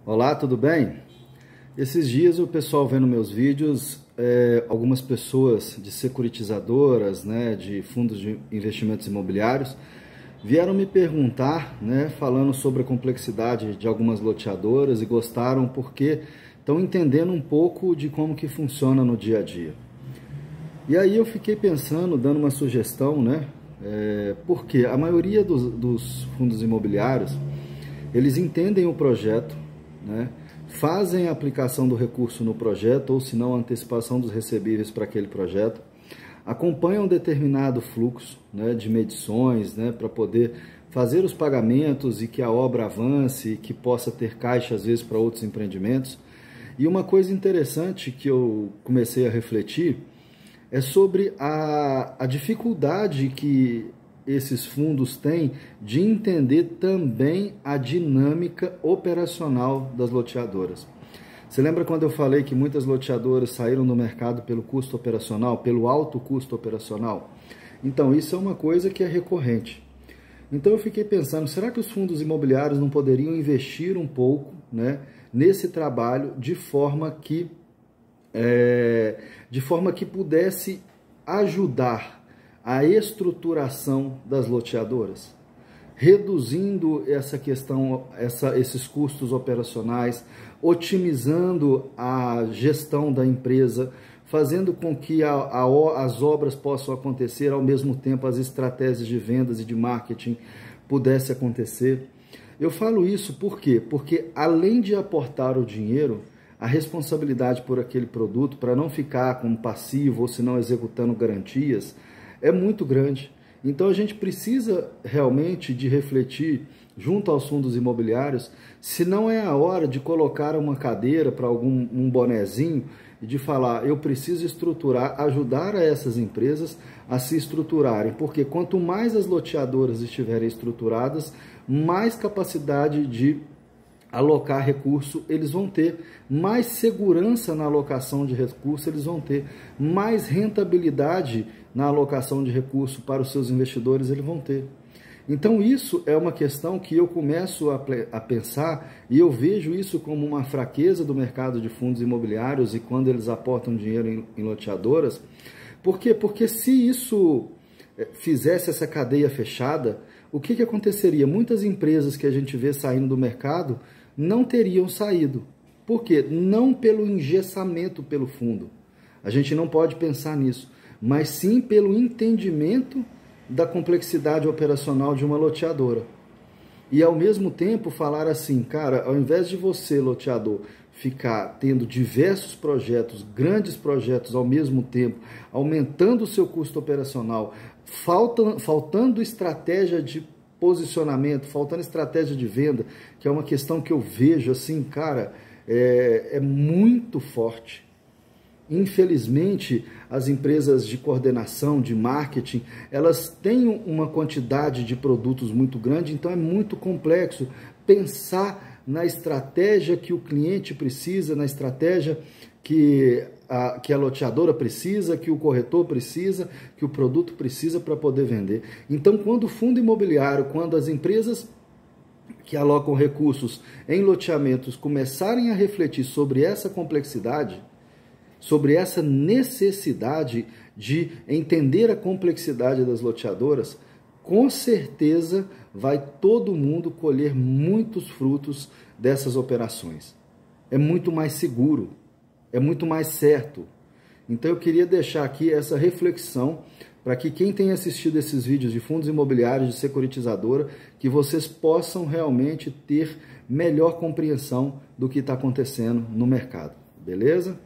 Olá, tudo bem? Esses dias o pessoal vendo meus vídeos, algumas pessoas de securitizadoras, de fundos de investimentos imobiliários, vieram me perguntar, falando sobre a complexidade de algumas loteadoras e gostaram porque estão entendendo um pouco de como que funciona no dia a dia. E aí eu fiquei pensando, dando uma sugestão, porque a maioria dos fundos imobiliários, eles entendem o projeto, fazem a aplicação do recurso no projeto, ou se não, a antecipação dos recebíveis para aquele projeto, acompanham um determinado fluxo de medições para poder fazer os pagamentos e que a obra avance e que possa ter caixa, às vezes, para outros empreendimentos. E uma coisa interessante que eu comecei a refletir é sobre a dificuldade que esses fundos têm de entender também a dinâmica operacional das loteadoras. Você lembra quando eu falei que muitas loteadoras saíram do mercado pelo custo operacional, pelo alto custo operacional? Então, isso é uma coisa que é recorrente. Então, eu fiquei pensando, será que os fundos imobiliários não poderiam investir um pouco nesse trabalho de forma que pudesse ajudar a estruturação das loteadoras, reduzindo essa questão, esses custos operacionais, otimizando a gestão da empresa, fazendo com que as obras possam acontecer, ao mesmo tempo as estratégias de vendas e de marketing pudessem acontecer. Eu falo isso por quê? Porque além de aportar o dinheiro, a responsabilidade por aquele produto, para não ficar como passivo ou se não executando garantias, é muito grande. Então a gente precisa realmente de refletir junto aos fundos imobiliários se não é a hora de colocar uma cadeira para um bonezinho e de falar, eu preciso estruturar, ajudar a essas empresas a se estruturarem, porque quanto mais as loteadoras estiverem estruturadas, mais capacidade de alocar recurso eles vão ter, mais segurança na alocação de recurso eles vão ter, mais rentabilidade na alocação de recurso para os seus investidores eles vão ter. Então isso é uma questão que eu começo a pensar e eu vejo isso como uma fraqueza do mercado de fundos imobiliários e quando eles aportam dinheiro em loteadoras. Por quê? Porque se isso fizesse essa cadeia fechada, o que aconteceria? Muitas empresas que a gente vê saindo do mercado não teriam saído. Por quê? Não pelo engessamento pelo fundo. A gente não pode pensar nisso, mas sim pelo entendimento da complexidade operacional de uma loteadora. E ao mesmo tempo falar assim, cara, ao invés de você, loteador, ficar tendo diversos projetos, grandes projetos ao mesmo tempo, aumentando o seu custo operacional, faltando estratégia de posicionamento, faltando estratégia de venda, que é uma questão que eu vejo assim, cara, é muito forte. Infelizmente, as empresas de coordenação, de marketing, elas têm uma quantidade de produtos muito grande, então é muito complexo pensar na estratégia que o cliente precisa, na estratégia que a loteadora precisa, que o corretor precisa, que o produto precisa para poder vender. Então, quando o fundo imobiliário, quando as empresas que alocam recursos em loteamentos começarem a refletir sobre essa complexidade, sobre essa necessidade de entender a complexidade das loteadoras, com certeza vai todo mundo colher muitos frutos dessas operações. É muito mais seguro, é muito mais certo. Então eu queria deixar aqui essa reflexão para que quem tem assistido esses vídeos de fundos imobiliários, de securitizadora, que vocês possam realmente ter melhor compreensão do que está acontecendo no mercado. Beleza?